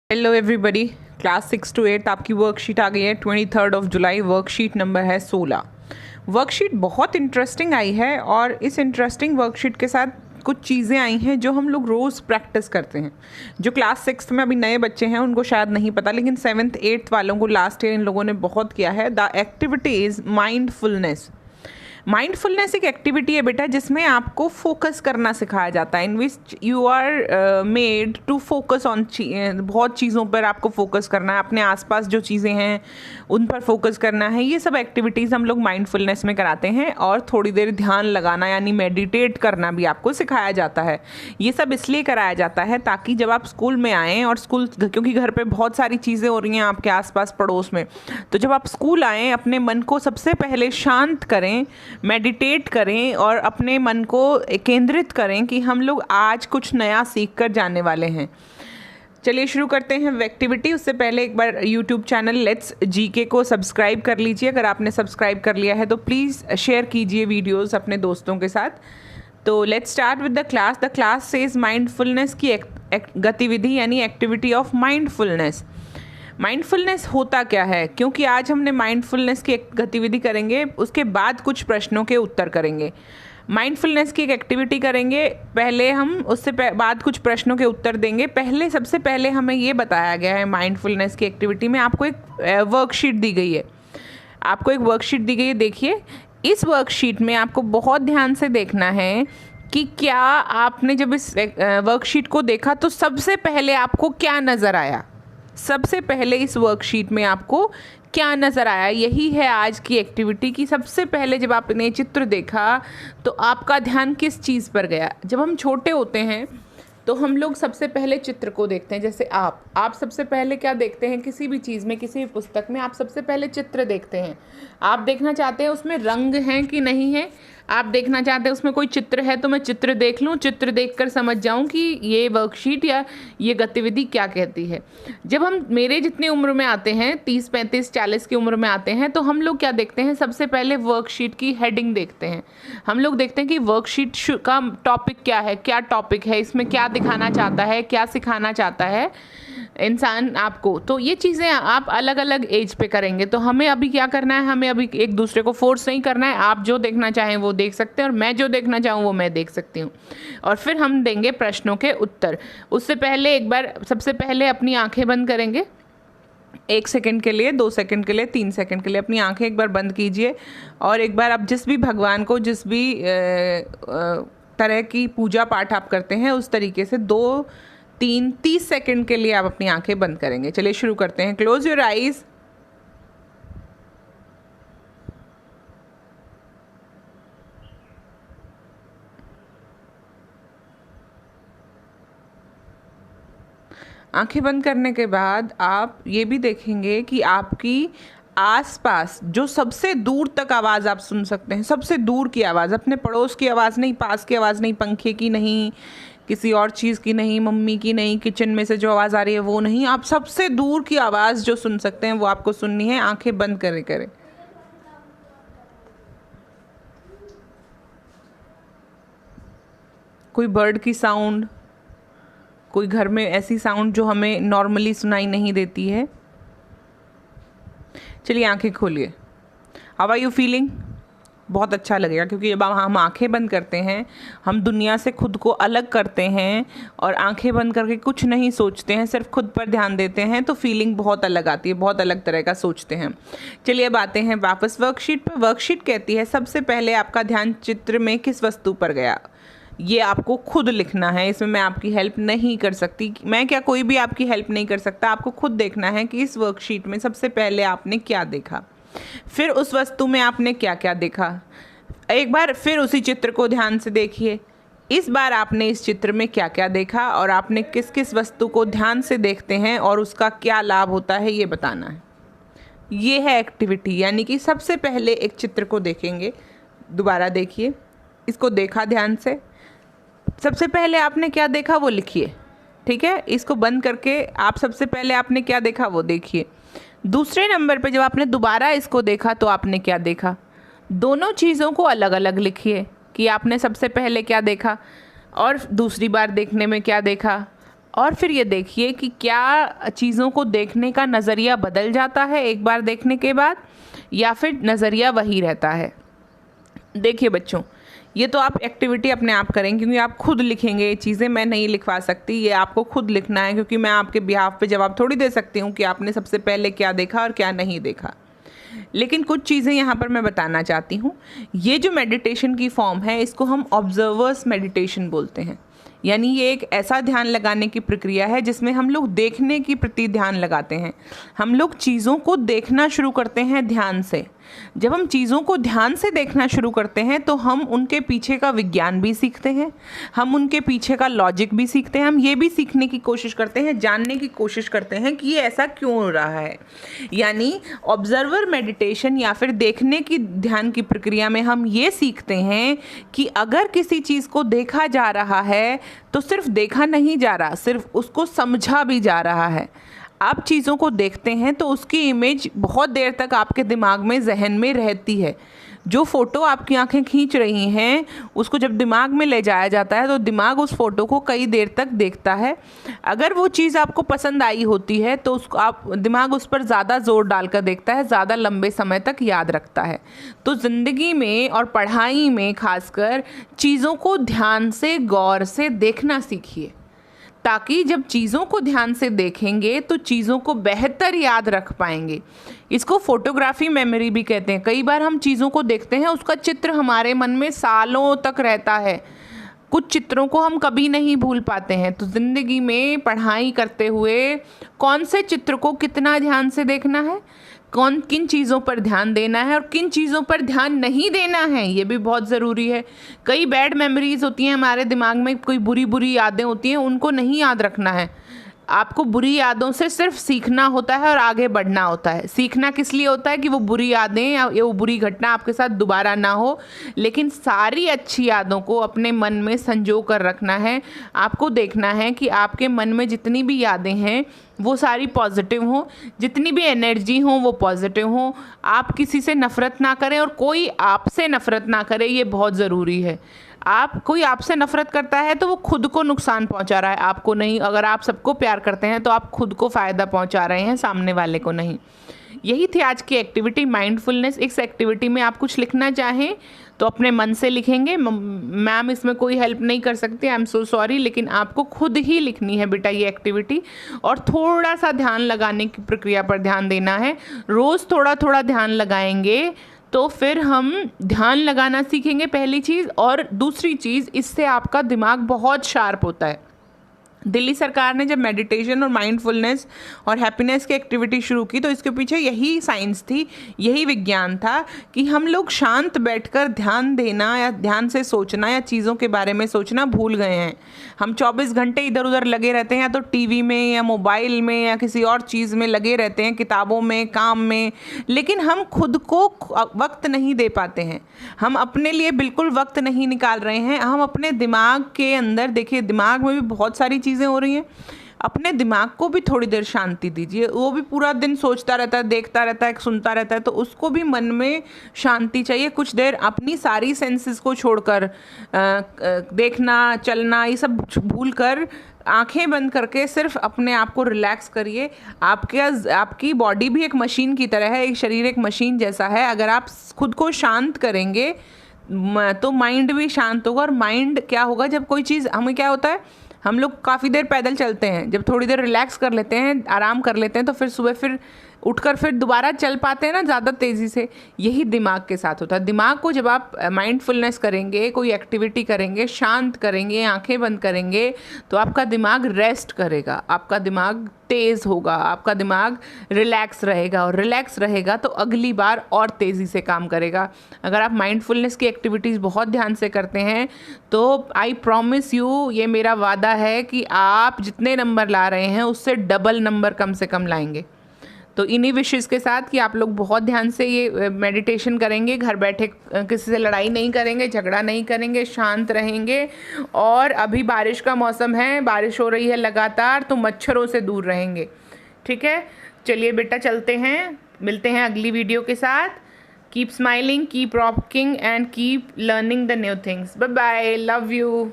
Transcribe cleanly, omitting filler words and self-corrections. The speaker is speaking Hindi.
हेलो एवरीबॉडी, क्लास 6 to 8 आपकी वर्कशीट आ गई है 23 जुलाई। वर्कशीट नंबर है 16। वर्कशीट बहुत इंटरेस्टिंग आई है और इस इंटरेस्टिंग वर्कशीट के साथ कुछ चीज़ें आई हैं जो हम लोग रोज़ प्रैक्टिस करते हैं। जो क्लास 6 में अभी नए बच्चे हैं उनको शायद नहीं पता, लेकिन 7th 8th वालों को लास्ट ईयर इन लोगों ने बहुत किया है। The activity is mindfulness. Mindfulness एक एक्टिविटी है बेटा जिसमें आपको फोकस करना सिखाया जाता है, in which you are made to focus on बहुत चीज़ों पर आपको फोकस करना है, अपने आसपास जो चीज़ें हैं उन पर फोकस करना है। ये सब एक्टिविटीज़ हम लोग माइंडफुलनेस में कराते हैं और थोड़ी देर ध्यान लगाना यानी मेडिटेट करना भी आपको सिखाया जाता है। ये सब इसलिए कराया जाता है ताकि जब आप स्कूल में आएँ, और स्कूल क्योंकि घर पे बहुत सारी चीज़ें हो रही हैं आपके आसपास पड़ोस में, तो जब आप स्कूल आएँ अपने मन को सबसे पहले शांत करें, मेडिटेट करें और अपने मन को केंद्रित करें कि हम लोग आज कुछ नया सीख कर जाने वाले हैं। चलिए शुरू करते हैं एक्टिविटी। उससे पहले एक बार यूट्यूब चैनल लेट्स जीके को सब्सक्राइब कर लीजिए। अगर आपने सब्सक्राइब कर लिया है तो प्लीज़ शेयर कीजिए वीडियोस अपने दोस्तों के साथ। तो let's start with the class. The class says mindfulness की गतिविधि यानी एक्टिविटी ऑफ माइंडफुलनेस। माइंडफुलनेस होता क्या है, क्योंकि आज हमने माइंडफुलनेस की एक गतिविधि करेंगे, उसके बाद कुछ प्रश्नों के उत्तर करेंगे। माइंडफुलनेस की एक एक्टिविटी करेंगे, पहले हम उससे बाद कुछ प्रश्नों के उत्तर देंगे। सबसे पहले हमें ये बताया गया है माइंडफुलनेस की एक्टिविटी में आपको एक वर्कशीट दी गई है। आपको एक वर्कशीट दी गई है, देखिए इस वर्कशीट में आपको बहुत ध्यान से देखना है कि क्या आपने जब इस वर्कशीट को देखा तो सबसे पहले आपको क्या नज़र आया। सबसे पहले इस वर्कशीट में आपको क्या नज़र आया, यही है आज की एक्टिविटी की। सबसे पहले जब आपने चित्र देखा तो आपका ध्यान किस चीज़ पर गया। जब हम छोटे होते हैं तो हम लोग सबसे पहले चित्र को देखते हैं। जैसे आप सबसे पहले क्या देखते हैं, किसी भी चीज़ में, किसी भी पुस्तक में आप सबसे पहले चित्र देखते हैं। आप देखना चाहते हैं उसमें रंग हैं कि नहीं है, आप देखना चाहते हैं उसमें कोई चित्र है तो मैं चित्र देख लूँ, चित्र देखकर समझ जाऊँ कि ये वर्कशीट या ये गतिविधि क्या कहती है। जब हम मेरे जितनी उम्र में आते हैं, 30 35 40 की उम्र में आते हैं, तो हम लोग क्या देखते हैं, सबसे पहले वर्कशीट की हेडिंग देखते हैं। हम लोग देखते हैं कि वर्कशीट का टॉपिक क्या है, क्या टॉपिक है, इसमें क्या दिखाना चाहता है, क्या सिखाना चाहता है इंसान आपको। तो ये चीज़ें आप अलग अलग एज पे करेंगे। तो हमें अभी क्या करना है, हमें अभी एक दूसरे को फोर्स नहीं करना है। आप जो देखना चाहें वो देख सकते हैं और मैं जो देखना चाहूँ वो मैं देख सकती हूँ, और फिर हम देंगे प्रश्नों के उत्तर। उससे पहले एक बार सबसे पहले अपनी आंखें बंद करेंगे 1 सेकंड के लिए, 2 सेकंड के लिए, 3 सेकंड के लिए अपनी आंखें एक बार बंद कीजिए और एक बार आप जिस भी भगवान को, जिस भी तरह की पूजा पाठ आप करते हैं उस तरीके से 2 3 30 सेकंड के लिए आप अपनी आंखें बंद करेंगे। चलिए शुरू करते हैं। Close your eyes. आंखें बंद करने के बाद आप ये भी देखेंगे कि आपकी आसपास जो सबसे दूर तक आवाज़ आप सुन सकते हैं, सबसे दूर की आवाज़, अपने पड़ोस की आवाज़ नहीं, पास की आवाज़ नहीं, पंखे की नहीं, किसी और चीज़ की नहीं, मम्मी की नहीं, किचन में से जो आवाज़ आ रही है वो नहीं, आप सबसे दूर की आवाज़ जो सुन सकते हैं वो आपको सुननी है। आंखें बंद करें। कोई बर्ड की साउंड, कोई घर में ऐसी साउंड जो हमें नॉर्मली सुनाई नहीं देती है। चलिए आंखें खोलिए। How are you feeling? बहुत अच्छा लगेगा, क्योंकि जब हम आंखें बंद करते हैं हम दुनिया से खुद को अलग करते हैं और आंखें बंद करके कुछ नहीं सोचते हैं, सिर्फ खुद पर ध्यान देते हैं, तो फीलिंग बहुत अलग आती है, बहुत अलग तरह का सोचते हैं। चलिए अब आते हैं वापस वर्कशीट पर। वर्कशीट कहती है सबसे पहले आपका ध्यान चित्र में किस वस्तु पर गया, ये आपको खुद लिखना है। इसमें मैं आपकी हेल्प नहीं कर सकती, मैं क्या, कोई भी आपकी हेल्प नहीं कर सकता। आपको खुद देखना है कि इस वर्कशीट में सबसे पहले आपने क्या देखा, फिर उस वस्तु में आपने क्या क्या देखा। एक बार फिर उसी चित्र को ध्यान से देखिए। इस बार आपने इस चित्र में क्या क्या देखा और आपने किस किस वस्तु को ध्यान से देखते हैं और उसका क्या लाभ होता है ये बताना है। ये है एक्टिविटी, यानी कि सबसे पहले एक चित्र को देखेंगे। दोबारा देखिए, इसको देखा ध्यान से, सबसे पहले आपने क्या देखा वो लिखिए, ठीक है। इसको बंद करके आप सबसे पहले आपने क्या देखा वो देखिए। दूसरे नंबर पे जब आपने दोबारा इसको देखा तो आपने क्या देखा, दोनों चीज़ों को अलग अलग लिखिए कि आपने सबसे पहले क्या देखा और दूसरी बार देखने में क्या देखा और फिर ये देखिए कि क्या चीज़ों को देखने का नज़रिया बदल जाता है एक बार देखने के बाद, या फिर नज़रिया वही रहता है। देखिए बच्चों, ये तो आप एक्टिविटी अपने आप करेंगे क्योंकि आप खुद लिखेंगे, ये चीज़ें मैं नहीं लिखवा सकती, ये आपको खुद लिखना है क्योंकि मैं आपके बिहाफ पे जवाब थोड़ी दे सकती हूँ कि आपने सबसे पहले क्या देखा और क्या नहीं देखा। लेकिन कुछ चीज़ें यहाँ पर मैं बताना चाहती हूँ। ये जो मेडिटेशन की फॉर्म है इसको हम ऑब्जर्वर्स मेडिटेशन बोलते हैं, यानी ये एक ऐसा ध्यान लगाने की प्रक्रिया है जिसमें हम लोग देखने की प्रति ध्यान लगाते हैं। हम लोग चीज़ों को देखना शुरू करते हैं ध्यान से। जब हम चीज़ों को ध्यान से देखना शुरू करते हैं तो हम उनके पीछे का विज्ञान भी सीखते हैं, हम उनके पीछे का लॉजिक भी सीखते हैं, हम ये भी सीखने की कोशिश करते हैं, जानने की कोशिश करते हैं कि ये ऐसा क्यों हो रहा है। यानी ऑब्जर्वर मेडिटेशन या फिर देखने की ध्यान की प्रक्रिया में हम ये सीखते हैं कि अगर किसी चीज़ को देखा जा रहा है तो सिर्फ देखा नहीं जा रहा, सिर्फ उसको समझा भी जा रहा है। आप चीज़ों को देखते हैं तो उसकी इमेज बहुत देर तक आपके दिमाग में, जहन में रहती है। जो फ़ोटो आपकी आंखें खींच रही हैं उसको जब दिमाग में ले जाया जाता है तो दिमाग उस फ़ोटो को कई देर तक देखता है। अगर वो चीज़ आपको पसंद आई होती है तो उसको दिमाग उस पर ज़्यादा ज़ोर डालकर देखता है, ज़्यादा लंबे समय तक याद रखता है। तो ज़िंदगी में और पढ़ाई में खासकर चीज़ों को ध्यान से, गौर से देखना सीखिए, ताकि जब चीज़ों को ध्यान से देखेंगे तो चीज़ों को बेहतर याद रख पाएंगे। इसको फोटोग्राफी मेमोरी भी कहते हैं। कई बार हम चीज़ों को देखते हैं, उसका चित्र हमारे मन में सालों तक रहता है, कुछ चित्रों को हम कभी नहीं भूल पाते हैं। तो ज़िंदगी में पढ़ाई करते हुए कौन से चित्र को कितना ध्यान से देखना है, किन चीज़ों पर ध्यान देना है और किन चीज़ों पर ध्यान नहीं देना है, ये भी बहुत ज़रूरी है। कई बैड मेमोरीज होती हैं हमारे दिमाग में, कोई बुरी बुरी यादें होती हैं, उनको नहीं याद रखना है। आपको बुरी यादों से सिर्फ सीखना होता है और आगे बढ़ना होता है। सीखना किस लिए होता है कि वो बुरी यादें या वो बुरी घटना आपके साथ दोबारा ना हो, लेकिन सारी अच्छी यादों को अपने मन में संजो कर रखना है। आपको देखना है कि आपके मन में जितनी भी यादें हैं वो सारी पॉजिटिव हों, जितनी भी एनर्जी हो वो पॉजिटिव हो। आप किसी से नफ़रत ना करें और कोई आपसे नफ़रत ना करे, ये बहुत ज़रूरी है। कोई आपसे नफ़रत करता है तो वो खुद को नुकसान पहुंचा रहा है, आपको नहीं। अगर आप सबको प्यार करते हैं तो आप खुद को फ़ायदा पहुंचा रहे हैं, सामने वाले को नहीं। यही थी आज की एक्टिविटी माइंडफुलनेस। इस एक्टिविटी में आप कुछ लिखना चाहें तो अपने मन से लिखेंगे। मैम इसमें कोई हेल्प नहीं कर सकती, आई एम सो सॉरी, लेकिन आपको खुद ही लिखनी है बेटा ये एक्टिविटी। और थोड़ा सा ध्यान लगाने की प्रक्रिया पर ध्यान देना है। रोज़ थोड़ा थोड़ा ध्यान लगाएंगे तो फिर हम ध्यान लगाना सीखेंगे, पहली चीज़। और दूसरी चीज़, इससे आपका दिमाग बहुत शार्प होता है। दिल्ली सरकार ने जब मेडिटेशन और माइंडफुलनेस और हैप्पीनेस की एक्टिविटी शुरू की तो इसके पीछे यही साइंस थी, यही विज्ञान था कि हम लोग शांत बैठकर ध्यान देना या ध्यान से सोचना या चीज़ों के बारे में सोचना भूल गए हैं। हम 24 घंटे इधर उधर लगे रहते हैं, या तो टीवी में या मोबाइल में या किसी और चीज़ में लगे रहते हैं, किताबों में, काम में, लेकिन हम खुद को वक्त नहीं दे पाते हैं। हम अपने लिए बिल्कुल वक्त नहीं निकाल रहे हैं। हम अपने दिमाग के अंदर, देखिए दिमाग में भी बहुत सारी चीज़ें हो रही हैं, अपने दिमाग को भी थोड़ी देर शांति दीजिए। वो भी पूरा दिन सोचता रहता है, देखता रहता है, सुनता रहता है, तो उसको भी मन में शांति चाहिए। कुछ देर अपनी सारी सेंसेस को छोड़कर देखना, चलना, ये सब भूल कर आंखें बंद करके सिर्फ अपने आप को रिलैक्स करिए। आपकी बॉडी भी एक मशीन की तरह है, एक शरीर एक मशीन जैसा है। अगर आप खुद को शांत करेंगे तो माइंड भी शांत होगा। और माइंड क्या होगा, जब कोई चीज़, हमें क्या होता है, हम लोग काफ़ी देर पैदल चलते हैं, जब थोड़ी देर रिलैक्स कर लेते हैं, आराम कर लेते हैं, तो फिर सुबह फिर उठकर फिर दोबारा चल पाते हैं ना ज़्यादा तेज़ी से। यही दिमाग के साथ होता है। दिमाग को जब आप माइंडफुलनेस करेंगे, कोई एक्टिविटी करेंगे, शांत करेंगे, आंखें बंद करेंगे, तो आपका दिमाग रेस्ट करेगा, आपका दिमाग तेज़ होगा, आपका दिमाग रिलैक्स रहेगा। और रिलैक्स रहेगा तो अगली बार और तेज़ी से काम करेगा। अगर आप माइंडफुलनेस की एक्टिविटीज़ बहुत ध्यान से करते हैं तो आई प्रॉमिस यू, ये मेरा वादा है कि आप जितने नंबर ला रहे हैं उससे डबल नंबर कम से कम लाएंगे। तो इन्हीं विशेष के साथ कि आप लोग बहुत ध्यान से ये मेडिटेशन करेंगे, घर बैठे किसी से लड़ाई नहीं करेंगे, झगड़ा नहीं करेंगे, शांत रहेंगे। और अभी बारिश का मौसम है, बारिश हो रही है लगातार, तो मच्छरों से दूर रहेंगे। ठीक है, चलिए बेटा चलते हैं, मिलते हैं अगली वीडियो के साथ। Keep smiling, keep rocking and keep learning the new things. Bye bye, love you.